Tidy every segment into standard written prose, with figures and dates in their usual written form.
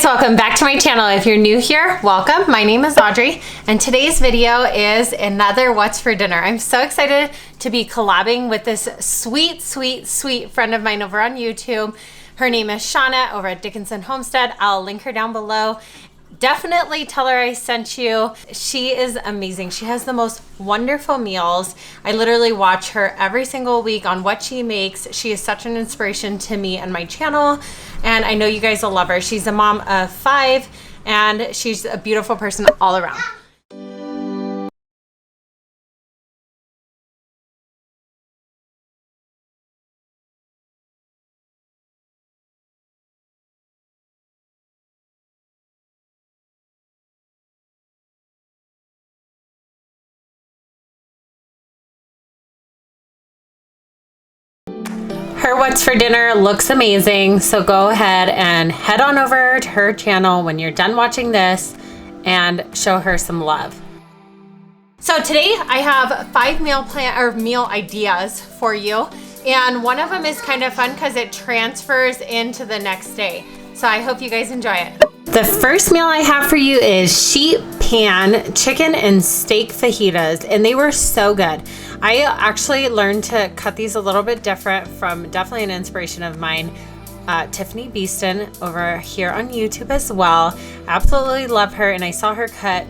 welcome back to my channel. If you're new here, welcome. My name is Audrey, and today's video is another What's for Dinner. I'm so excited to be collabing with this sweet friend of mine over on YouTube. Her name is Shauna over at Dickinson Homestead. I'll link her down below. Definitely tell her I sent you. She is amazing. She has the most wonderful meals. I literally watch her every single week on what she makes. She is such an inspiration to me and my channel, and I know you guys will love her. She's a mom of 5, and she's a beautiful person all around. Her What's for Dinner looks amazing, so go ahead and head on over to her channel when you're done watching this and show her some love. So today I have 5 meal ideas for you, and one of them is kind of fun because it transfers into the next day. So I hope you guys enjoy it. The first meal I have for you is sheet pan chicken and steak fajitas, and they were so good. I actually learned to cut these a little bit different from definitely an inspiration of mine, Tiffany Beeston over here on YouTube as well. Absolutely love her, and I saw her cut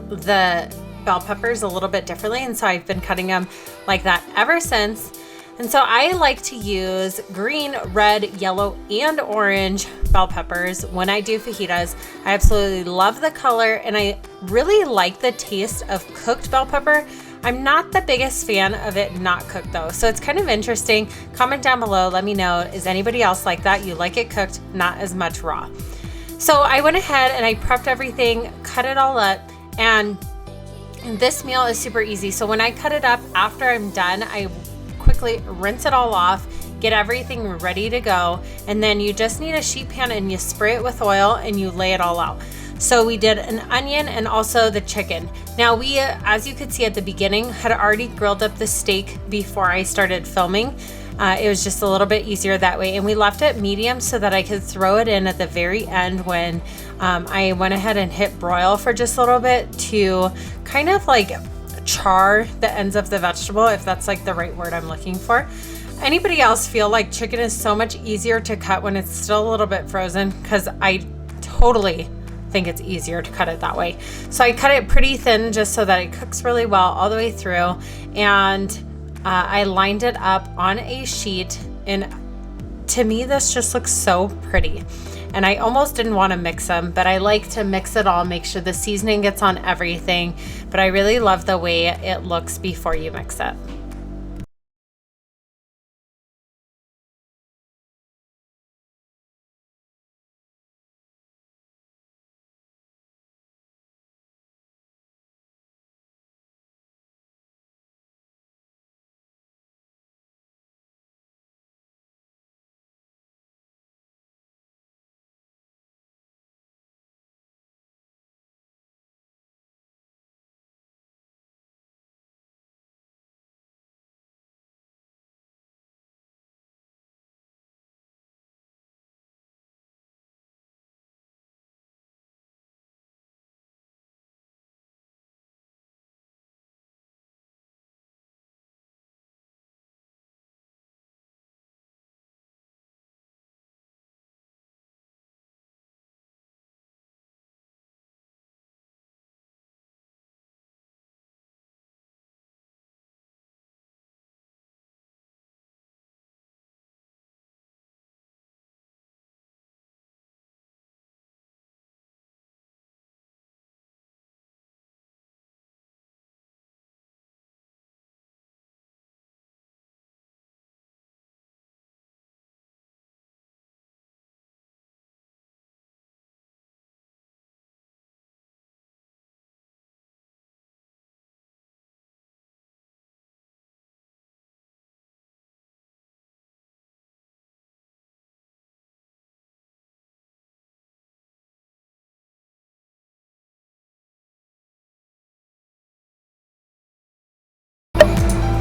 the bell peppers a little bit differently, and so I've been cutting them like that ever since. And so I like to use green, red, yellow, and orange bell peppers when I do fajitas. I absolutely love the color, and I really like the taste of cooked bell pepper. I'm not the biggest fan of it not cooked though, so it's kind of interesting. Comment down below, let me know, is anybody else like that? You like it cooked, not as much raw. So I went ahead and I prepped everything, cut it all up, and this meal is super easy. So when I cut it up, after I'm done, I quickly rinse it all off, get everything ready to go, and then you just need a sheet pan and you spray it with oil and you lay it all out. So we did an onion and also the chicken. Now we, as you could see at the beginning, had already grilled up the steak before I started filming. It was just a little bit easier that way, and we left it medium so that I could throw it in at the very end when I went ahead and hit broil for just a little bit to kind of like char the ends of the vegetable, if that's like the right word I'm looking for. Anybody else feel like chicken is so much easier to cut when it's still a little bit frozen? Because I totally think it's easier to cut it that way. So I cut it pretty thin just so that it cooks really well all the way through, and I lined it up on a sheet, and to me this just looks so pretty. And I almost didn't want to mix them, but I like to mix it all, make sure the seasoning gets on everything. But I really love the way it looks before you mix it.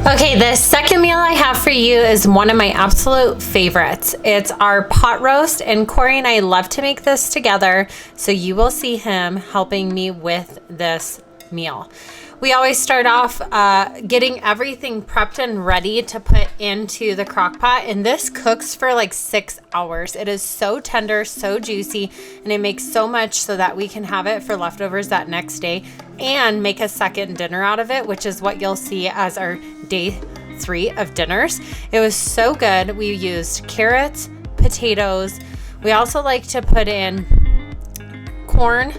Okay, the second meal I have for you is one of my absolute favorites. It's our pot roast, and Corey and I love to make this together, so you will see him helping me with this meal. We always start off getting everything prepped and ready to put into the crock pot, and this cooks for like 6 hours. It is so tender, so juicy, and it makes so much so that we can have it for leftovers that next day and make a second dinner out of it, which is what you'll see as our day 3 of dinners. It was so good. We used carrots, potatoes. We also like to put in corn,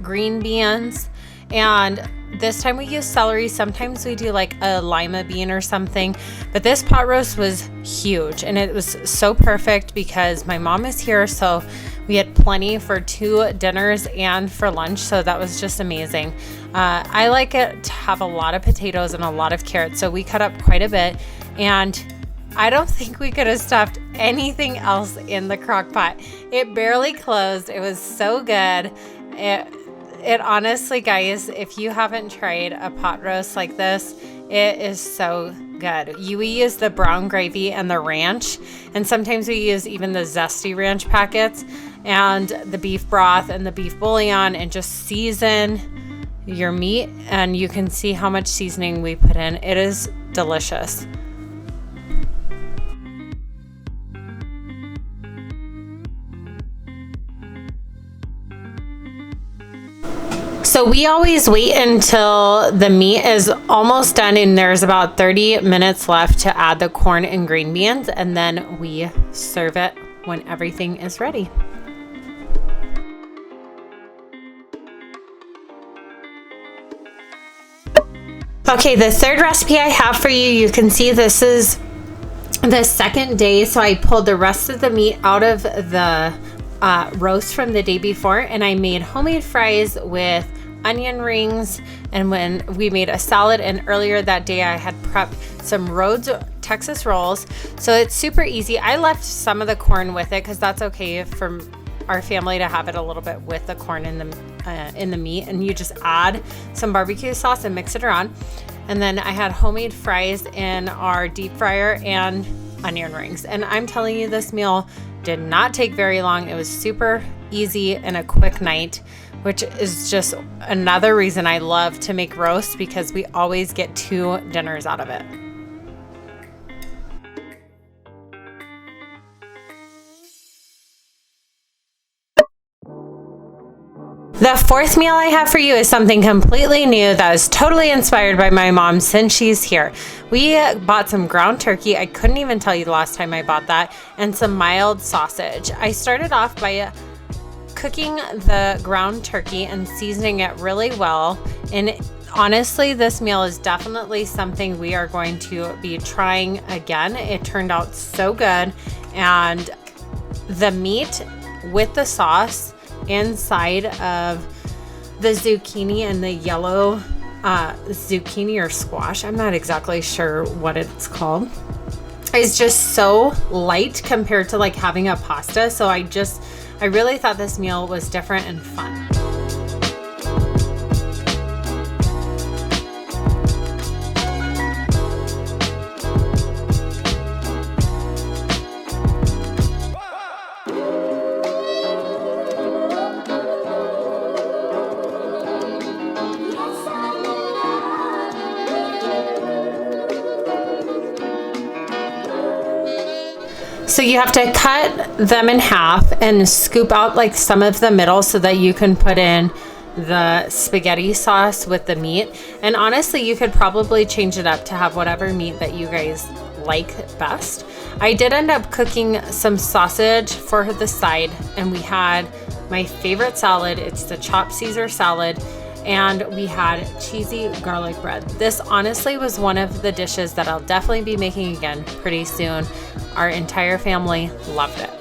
green beans, and this time we use celery. Sometimes we do like a lima bean or something, but this pot roast was huge and it was so perfect because my mom is here, so we had plenty for 2 dinners and for lunch, so that was just amazing. I like it to have a lot of potatoes and a lot of carrots, so we cut up quite a bit, and I don't think we could have stuffed anything else in the crock pot. It barely closed. It was so good. It honestly, guys, if you haven't tried a pot roast like this, it is so good. We use the brown gravy and the ranch, and sometimes we use even the zesty ranch packets and the beef broth and the beef bouillon, and just season your meat, and you can see how much seasoning we put in. It is delicious. So we always wait until the meat is almost done and there's about 30 minutes left to add the corn and green beans, and then we serve it when everything is ready. Okay, the third recipe I have for you, you can see this is the second day. So I pulled the rest of the meat out of the roast from the day before, and I made homemade fries with onion rings, and when we made a salad, and earlier that day I had prepped some Rhodes Texas rolls. So it's super easy. I left some of the corn with it because that's okay for our family to have it a little bit with the corn in the meat, and you just add some barbecue sauce and mix it around. And then I had homemade fries in our deep fryer and onion rings, and I'm telling you, this meal did not take very long. It was super easy and a quick night, which is just another reason I love to make roast, because we always get 2 dinners out of it. The fourth meal I have for you is something completely new that is totally inspired by my mom since she's here. We bought some ground turkey. I couldn't even tell you the last time I bought that, and some mild sausage. I started off by cooking the ground turkey and seasoning it really well. And honestly, this meal is definitely something we are going to be trying again. It turned out so good. And the meat with the sauce inside of the zucchini and the yellow zucchini or squash, I'm not exactly sure what it's called, is just so light compared to like having a pasta. So I really thought this meal was different and fun. So you have to cut them in half and scoop out like some of the middle so that you can put in the spaghetti sauce with the meat. And honestly, you could probably change it up to have whatever meat that you guys like best. I did end up cooking some sausage for the side, and we had my favorite salad. It's the chopped Caesar salad, and we had cheesy garlic bread. This honestly was one of the dishes that I'll definitely be making again pretty soon. Our entire family loved it.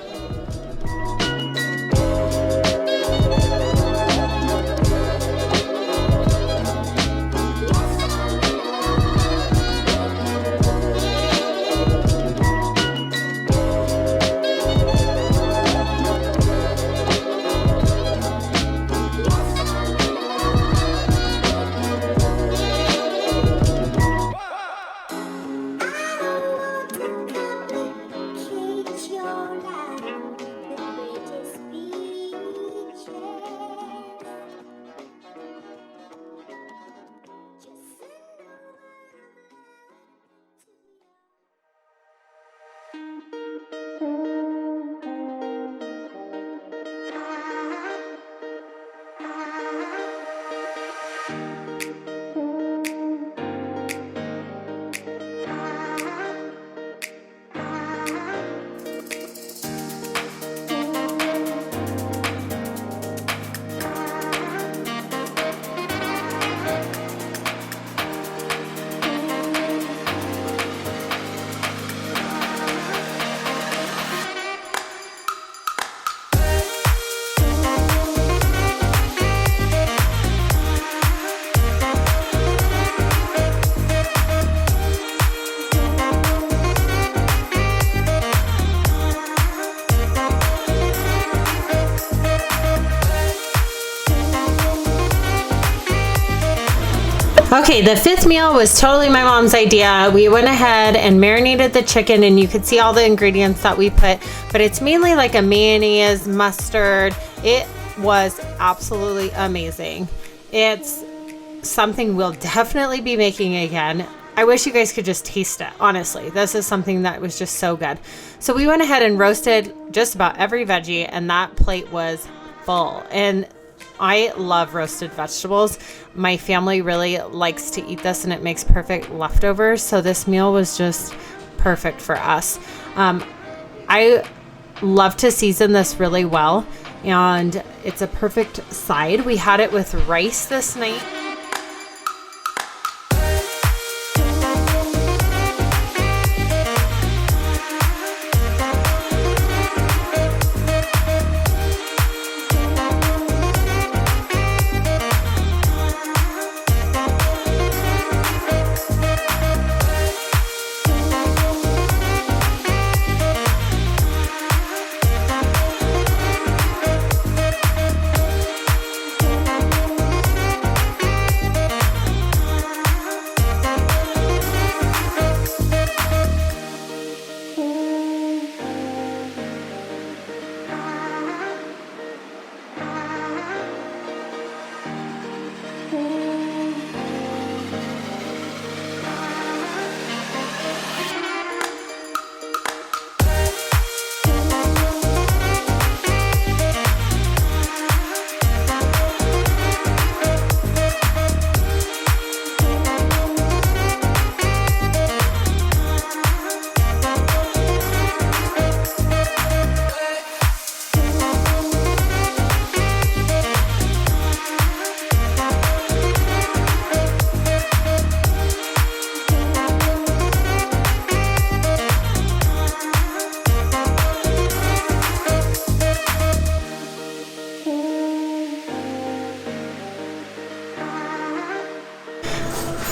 Okay, the fifth meal was totally my mom's idea. We went ahead and marinated the chicken, and you could see all the ingredients that we put, but it's mainly like a mayonnaise, mustard. It was absolutely amazing. It's something we'll definitely be making again. I wish you guys could just taste it. Honestly, this is something that was just so good. So we went ahead and roasted just about every veggie, and that plate was full. And I love roasted vegetables. My family really likes to eat this, and it makes perfect leftovers. So this meal was just perfect for us. I love to season this really well, and it's a perfect side. We had it with rice this night.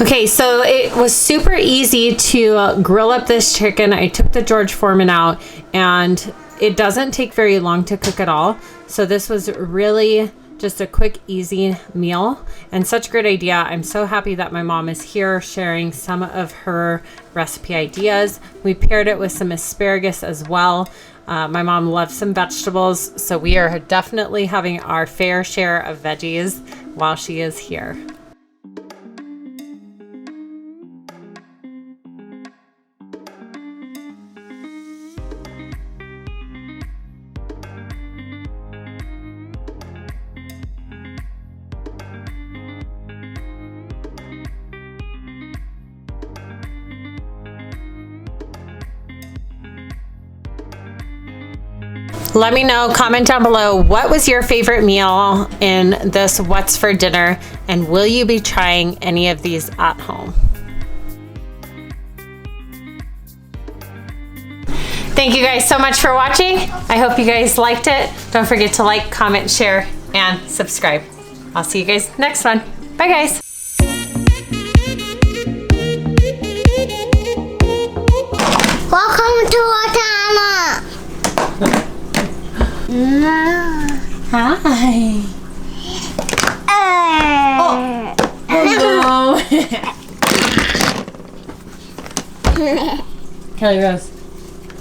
Okay, so it was super easy to grill up this chicken. I took the George Foreman out, and it doesn't take very long to cook at all. So this was really just a quick, easy meal, and such a great idea. I'm so happy that my mom is here sharing some of her recipe ideas. We paired it with some asparagus as well. My mom loves some vegetables, so we are definitely having our fair share of veggies while she is here. Let me know, comment down below, what was your favorite meal in this What's for Dinner, and will you be trying any of these at home? Thank you guys so much for watching. I hope you guys liked it. Don't forget to like, comment, share, and subscribe. I'll see you guys next one. Bye guys. Welcome to our channel. Hi. Oh. Hello. Kelly Rose,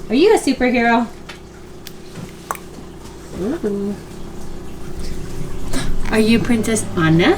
are you a superhero? Ooh. Are you Princess Anna?